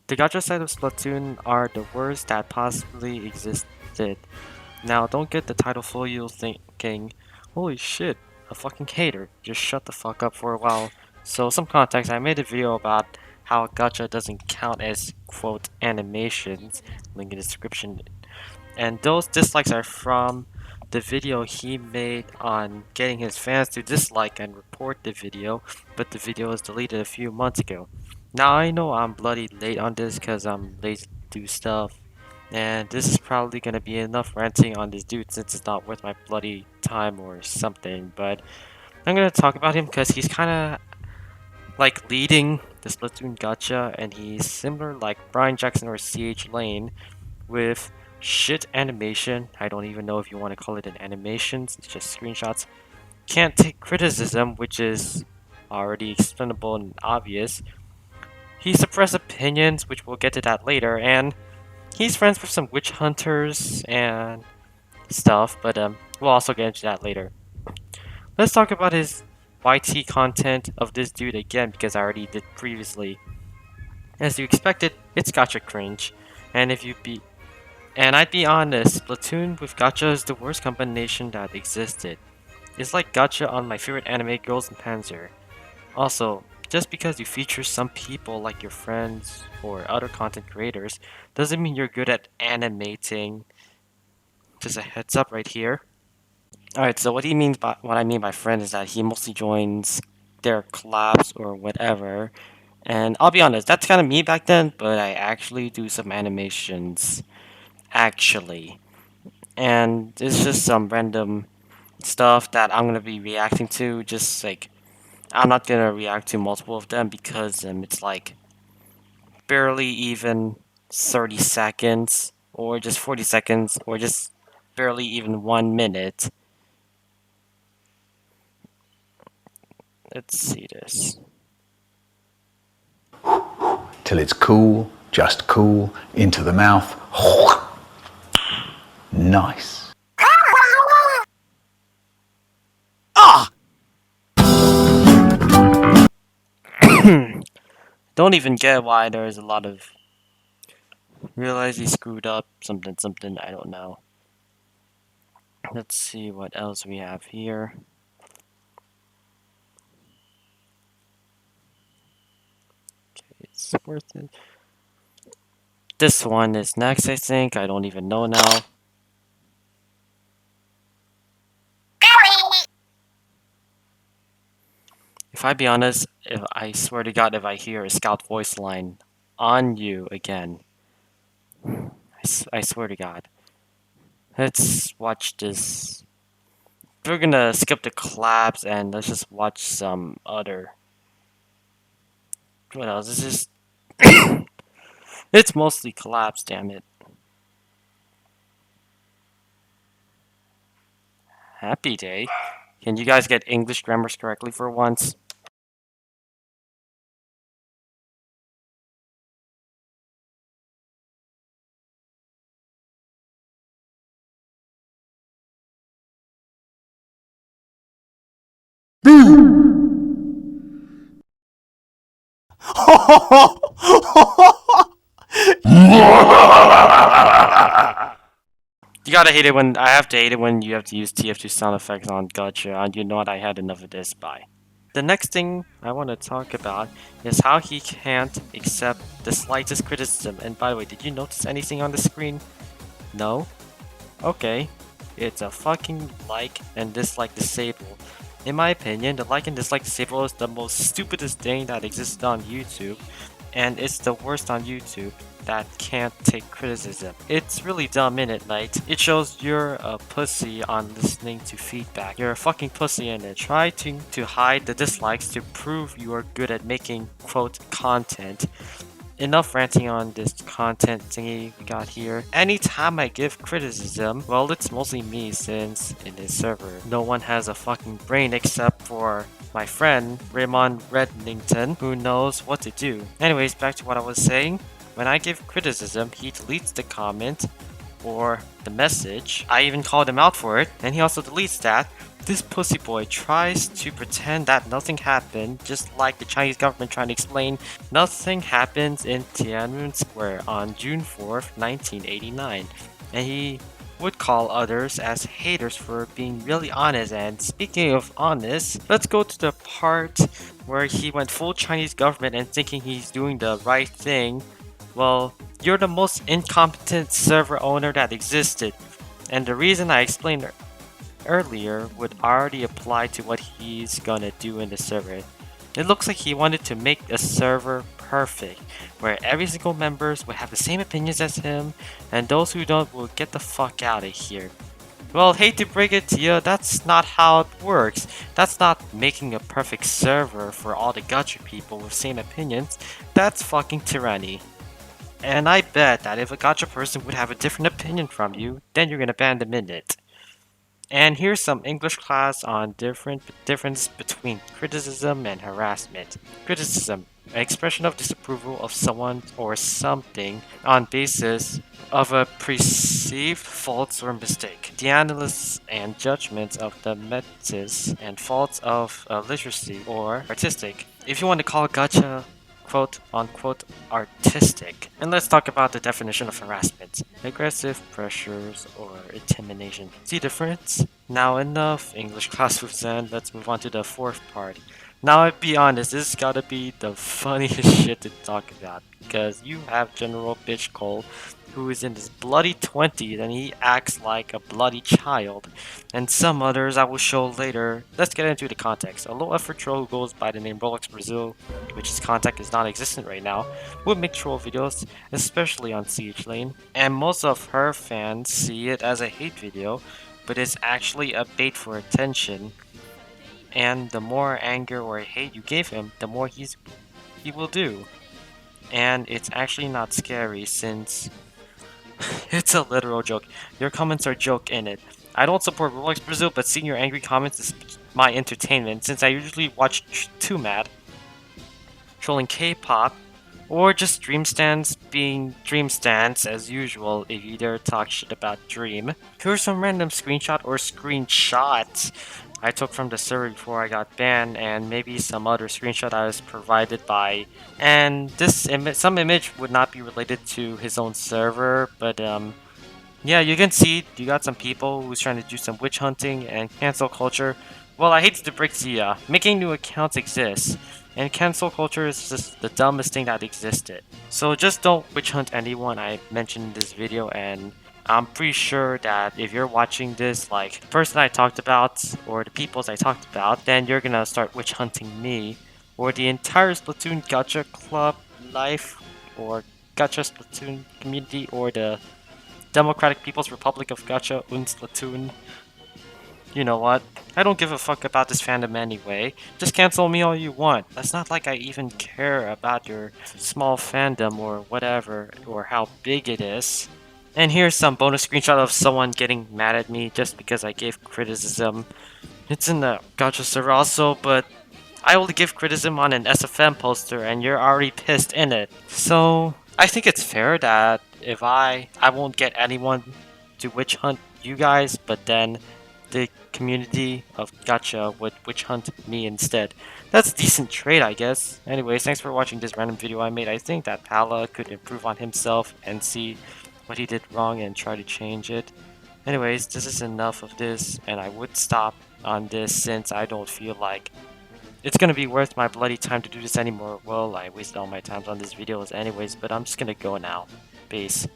The Gacha side of Splatoon are the worst that possibly existed. Now, don't get the title full you thinking, holy shit, a fucking hater. Just shut the fuck up for a while. So, some context, I made a video about how Gacha doesn't count as, quote, animations, link in the description. And those dislikes are from the video he made on getting his fans to dislike and report the video, but the video was deleted a few months ago. Now I know I'm bloody late on this because I'm lazy to do stuff, and this is probably gonna be enough ranting on this dude since it's not worth my bloody time or something, but I'm gonna talk about him because he's kinda like leading the Splatoon gacha, and he's similar like Brian Jackson or CH Lane with shit animation. I don't even know if you want to call it an animation, it's just screenshots. Can't take criticism, which is already explainable and obvious. He suppressed opinions, which we'll get to that later, and he's friends with some witch hunters and stuff, but we'll also get into that later. Let's talk about his YT content of this dude again because I already did previously. As you expected, it's gacha cringe, and I'd be honest, Splatoon with gacha is the worst combination that existed. It's like gacha on my favorite anime, Girls in Panzer. Also, just because you feature some people like your friends or other content creators doesn't mean you're good at animating. Just a heads up right here. Alright, so what I mean by friend is that he mostly joins their collabs or whatever. And I'll be honest, that's kind of me back then, but I actually do some animations. Actually. And it's just some random stuff that I'm gonna be reacting to. Just like, I'm not gonna react to multiple of them because it's like barely even 30 seconds, or just 40 seconds, or just barely even 1 minute. Let's see this. Till it's cool, just cool, into the mouth. Nice. Ah! Don't even get why there's a lot of realize he screwed up something something, I don't know. Let's see what else we have here. Okay, it's worth it. This one is next, I think. I don't even know now. If I be honest, I swear to God, if I hear a scout voice line on you again, I swear to God. Let's watch this. We're gonna skip the collabs and let's just watch some other. What else? This is. It's mostly collabs, damn it. Happy day. Can you guys get English grammars correctly for once? You gotta hate it when I have to hate it when you have to use TF2 sound effects on Gacha, and you know what, I had enough of this. Bye. The next thing I want to talk about is how he can't accept the slightest criticism. And by the way, did you notice anything on the screen? No? Okay. It's a fucking like and dislike disable. In my opinion, the like and dislike disable is the most stupidest thing that exists on YouTube, and it's the worst on YouTube that can't take criticism. It's really dumb, innit, Knight? It shows you're a pussy on listening to feedback. You're a fucking pussy in it. Try to hide the dislikes to prove you are good at making, quote, content. Enough ranting on this content thingy we got here. Anytime I give criticism, well, it's mostly me since in this server, no one has a fucking brain except for my friend Raymond Rednington, who knows what to do. Anyways, back to what I was saying. When I give criticism, he deletes the comment or the message. I even called him out for it, and he also deletes that. This pussy boy tries to pretend that nothing happened, just like the Chinese government trying to explain nothing happens in Tiananmen Square on June 4th, 1989. And he would call others as haters for being really honest. And speaking of honest, let's go to the part where he went full Chinese government and thinking he's doing the right thing. Well, you're the most incompetent server owner that existed. And the reason I explained earlier would already apply to what he's gonna do in the server. It looks like he wanted to make a server perfect, where every single members would have the same opinions as him, and those who don't will get the fuck out of here. Well, hate to break it to you, that's not how it works. That's not making a perfect server for all the gacha people with same opinions. That's fucking tyranny. And I bet that if a gacha person would have a different opinion from you, then you're gonna ban them in it. And here's some English class on difference between criticism and harassment. Criticism, an expression of disapproval of someone or something on basis of a perceived fault or mistake. The analysis and judgment of the methods and faults of literacy or artistic. If you want to call gacha quote unquote artistic. And let's talk about the definition of harassment. Aggressive pressures or intimidation. See difference? Now enough English class with Zen, let's move on to the fourth part. Now I'll be honest, this gotta be the funniest shit to talk about because you have General Bitch Cole who is in his bloody 20s and he acts like a bloody child. And some others I will show later. Let's get into the context. A low effort troll who goes by the name Rolex Brazil, which his contact is non-existent right now, would make troll videos, especially on Siege Lane. And most of her fans see it as a hate video, but it's actually a bait for attention. And the more anger or hate you give him, the more he will do. And it's actually not scary since it's a literal joke. Your comments are joke in it. I don't support Rolex Brazil, but seeing your angry comments is my entertainment since I usually watch Too Mad, trolling K-pop, or just Dream Stands being Dream Stands as usual if you dare talk shit about Dream. Here's some random screenshot or screenshots I took from the server before I got banned, and maybe some other screenshot I was provided by. And this some image would not be related to his own server, but yeah, you can see you got some people who's trying to do some witch hunting and cancel culture. Well, I hate to break to ya, making new accounts exists, and cancel culture is just the dumbest thing that existed. So just don't witch hunt anyone I mentioned in this video, and I'm pretty sure that if you're watching this, like the person I talked about, or the peoples I talked about, then you're gonna start witch hunting me, or the entire Splatoon Gacha Club life, or Gacha Splatoon community, or the Democratic People's Republic of Gacha und Splatoon. You know what? I don't give a fuck about this fandom anyway. Just cancel me all you want. That's not like I even care about your small fandom or whatever, or how big it is. And here's some bonus screenshot of someone getting mad at me just because I gave criticism. It's in the Gacha server also, but I only give criticism on an SFM poster and you're already pissed in it. So, I think it's fair that if I won't get anyone to witch hunt you guys, but then the community of Gacha would witch hunt me instead. That's a decent trade, I guess. Anyways, thanks for watching this random video I made. I think that Pala could improve on himself and see what he did wrong and try to change it. Anyways, this is enough of this, and I would stop on this since I don't feel like it's gonna be worth my bloody time to do this anymore. Well, I wasted all my time on these videos anyways, but I'm just gonna go now. Peace.